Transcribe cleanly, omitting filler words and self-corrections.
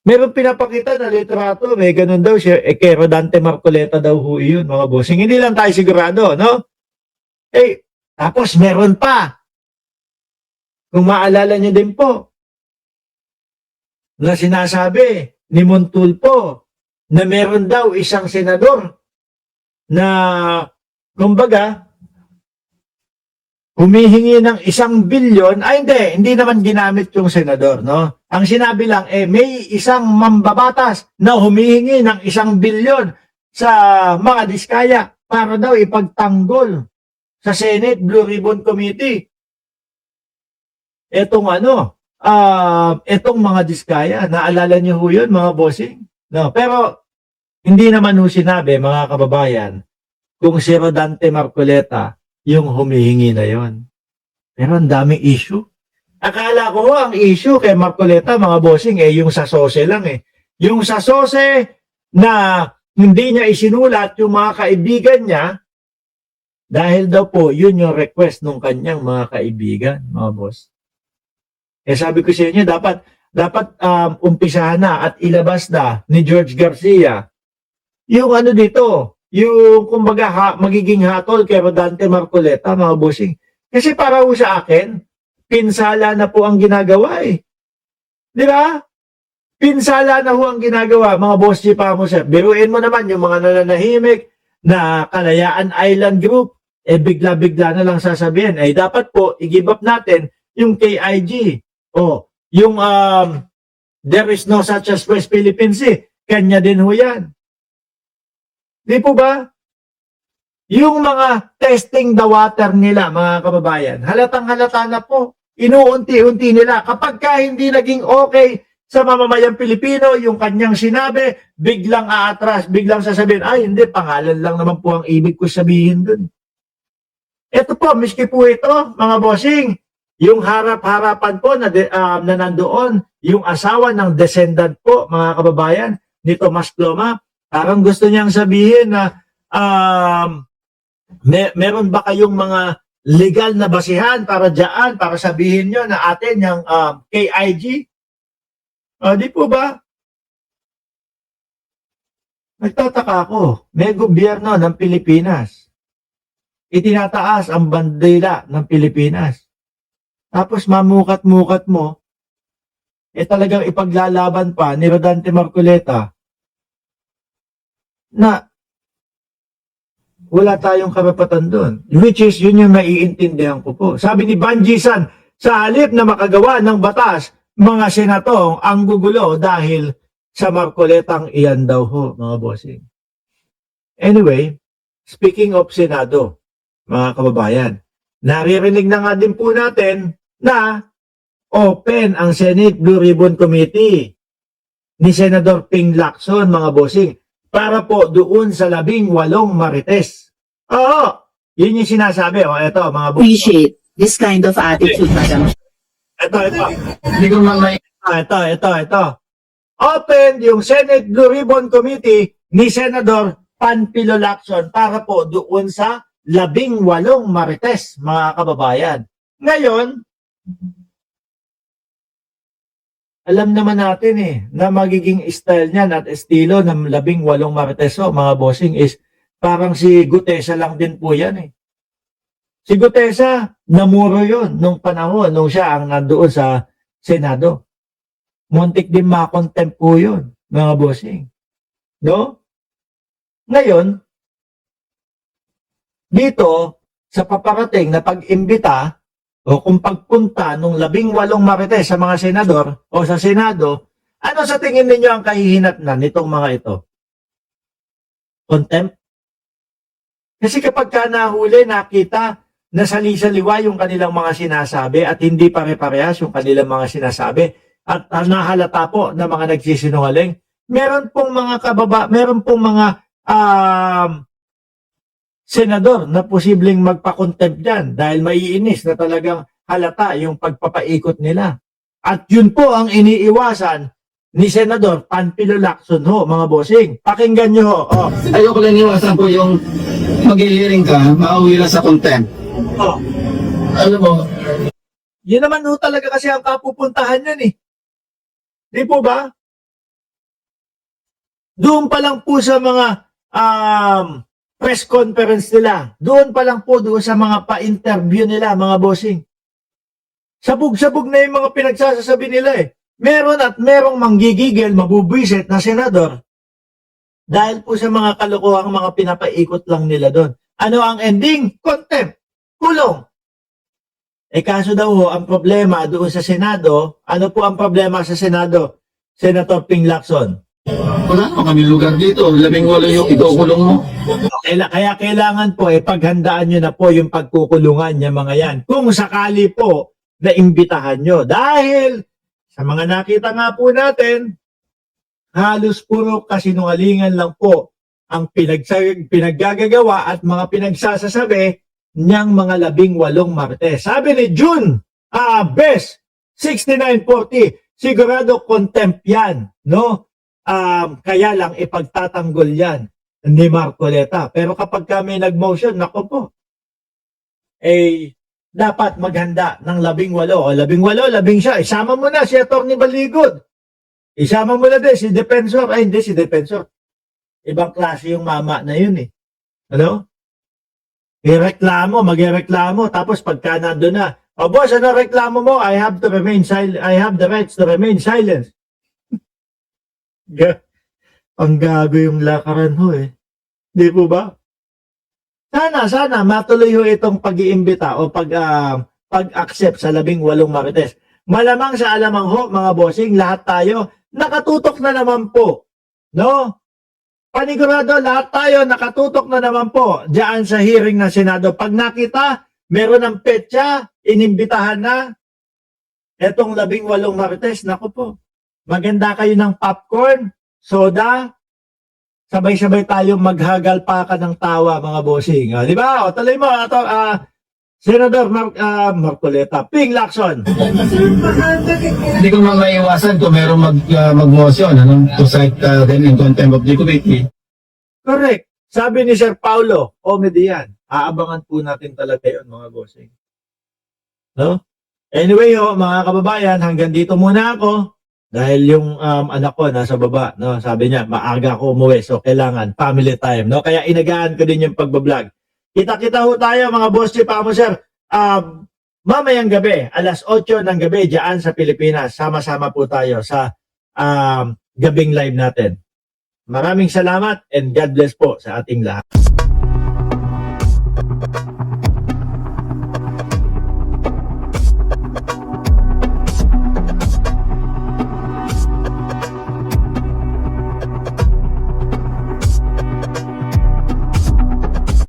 Meron pinapakita na litrato, may ganun daw siya, kay Rodante Marcoleta daw ho yun, mga bossing. Hindi lang tayo sigurado, no? Tapos meron pa, kung maalala niyo din po, na sinasabi ni Montulfo na meron daw isang senador na, kumbaga, humihingi ng 1 bilyon, hindi naman ginamit yung senador, no? Ang sinabi lang, may isang mambabatas na humihingi ng 1 bilyon sa mga diskaya para daw ipagtanggol sa Senate Blue Ribbon Committee. Etong mga diskaya, naalala niyo ho yun, mga bossing? No, pero hindi naman ho sinabi, mga kababayan, kung si Rodante Marcoleta yung humihingi na yon. Pero ang daming issue. Akala ko ang issue kay Marcoleta, mga bossing, yung sa SOSE lang eh. Yung sa SOSE na hindi niya isinulat yung mga kaibigan niya dahil daw po yun yung request ng kanyang mga kaibigan, mga boss. Sabi ko sa inyo, dapat umpisahan na at ilabas na ni George Garcia yung dito, yung kumbaga magiging hatol kay Rodante Marcoleta, mga bossing. Kasi para ho sa akin, pinsala na po ang ginagawa eh. Di ba? Pinsala na ho ang ginagawa, mga boss G. Pamosep. Biruin mo naman yung mga nananahimik na Kalayaan Island Group, bigla-bigla na lang sasabihin, dapat po, i-give up natin yung KIG. Yung there is no such as West Philippine Sea, kanya din ho yan. Di po ba? Yung mga testing the water nila, mga kababayan, halatang-halata na po. Inuunti-unti nila. Kapag hindi naging okay sa mamamayang Pilipino, yung kanyang sinabi, biglang aatras, biglang sasabihin, hindi, pangalan lang naman po ang ibig ko sabihin dun. Ito po, miski po ito, mga bossing, yung harap-harapan po na nandoon, yung asawa ng descendant po, mga kababayan, ni Tomas Cloma, parang gusto niyang sabihin na, meron ba kayong mga legal na basihan para dyan, para sabihin nyo na atin yung KIG? Di po ba? Nagtataka ako, may gobyerno ng Pilipinas. Itinataas ang bandera ng Pilipinas. Tapos mamukat-mukat mo, talagang ipaglalaban pa ni Rodante Marcoleta na wala tayong karapatan doon. Which is, yun yung naiintindihan ko po. Sabi ni Banji San, sa halip na makagawa ng batas, mga senatong ang gugulo dahil sa Marcoletang iyan daw ho, mga bossing. Anyway, speaking of Senado, mga kababayan, naririnig na nga din po natin na open ang Senate Blue Ribbon Committee ni Senador Ping Lacson, mga bossing, para po doon sa 18 marites. Yun yung sinasabi. Ito, mga bossing. Appreciate this kind of attitude, Madam. Ito. Hindi ko ito. Open yung Senate Blue Ribbon Committee ni Senador Panfilo Lacson para po doon sa 18 marites, mga kababayan. Ngayon, alam naman natin na magiging style niyan at estilo ng 18 marites, mga bossing, is parang si Gutesa lang din po yan . Si Gutesa, namuro yun nung panahon, nung siya ang nandoon sa Senado. Muntik din makontempt po yun, mga bossing. No? Ngayon, dito, sa paparating na pag-imbita, o kung pagpunta nung 18 marites sa mga senador o sa Senado, ano sa tingin ninyo ang kahihinatnan nitong mga ito? Contempt? Kasi kapag ka nahuli, nakita na sali-saliwa yung kanilang mga sinasabi at hindi pare-parehas yung kanilang mga sinasabi at nahalata po na mga nagsisinungaling, meron pong mga senador na posibleng magpa-contempt dyan dahil maiinis na talagang halata yung pagpapaikot nila. At yun po ang iniiwasan ni Senador Panfilo Lacson ho, mga bossing. Pakinggan nyo ho. Ayoko lang iwasan po yung mag-hearing ka, mauwi lang sa contempt. Alam mo, Yun naman ho talaga kasi ang kapupuntahan yan . Di po ba? Doon pa lang po sa mga press conference nila. Doon pa lang po doon sa mga pa-interview nila, mga bossing. Sabog-sabog na yung mga pinagsasasabi nila eh. Meron at merong manggigigil, mabubwisit na senador dahil po sa mga kalokohang mga pinapaikot lang nila doon. Ano ang ending? Contempt. Kulong. Eh kaso daw ho, ang problema doon sa Senado, ano po ang problema sa Senado? Senator Ping Lacson. Wala naman kami lugar dito. 18 yung ikukulong mo. Kaya kailangan po paghandaan nyo na po yung pagkukulungan niya mga yan. Kung sakali po na imbitahan nyo. Dahil sa mga nakita nga po natin, halos puro kasinungalingan lang po ang pinaggagawa at mga pinagsasasabi niyang mga 18 Martes. Sabi ni June Bes, 6940, sigurado contempt yan, no? Kaya lang ipagtatanggol yan ni Marcoleta. Pero kapag kami nag-motion, nako po, dapat maghanda ng 18 o 18, 19. Isama mo na si Atty. Baligod. Isama mo na din si Defensor. Ay, hindi si Defensor. Ibang klase yung mama na yun eh. Ano? Magreklamo. Tapos pagka nandun na, boss, ano reklamo mo? I have the rights to remain silent. Ang gago yung lakaran ho eh. Di po ba? Sana matuloy ho itong pag-iimbita o pag-accept sa 18 Marites. Malamang sa alamang ho, mga bossing, lahat tayo nakatutok na naman po. No? Panigurado, lahat tayo nakatutok na naman po diyan sa hearing ng Senado. Pag nakita, meron ng petsa, inimbitahan na etong 18 Marites, naku po. Maganda kayo ng popcorn, soda, sabay-sabay tayo maghagal pa ka ng tawa, mga bossing. Di ba? O, tuloy mo, Senador Marcoleta, Ping Lacson. Hindi ko naman maiwasan kung meron mag-motion, to cite them in contempt of the committee. Correct. Sabi ni Sir Paulo, Omedian, aabangan po natin talaga yun, mga bossing. No? Anyway, mga kababayan, hanggang dito muna ako. Dahil yung anak ko nasa baba, no? Sabi niya, maaga ako umuwi, so kailangan family time, no? Kaya inagaan ko din yung pagbablog. Kita-kita ho tayo, mga boss, Pamo Sir. Mamayang gabi, alas 8 ng gabi, diyan sa Pilipinas. Sama-sama po tayo sa gabing live natin. Maraming salamat and God bless po sa ating lahat.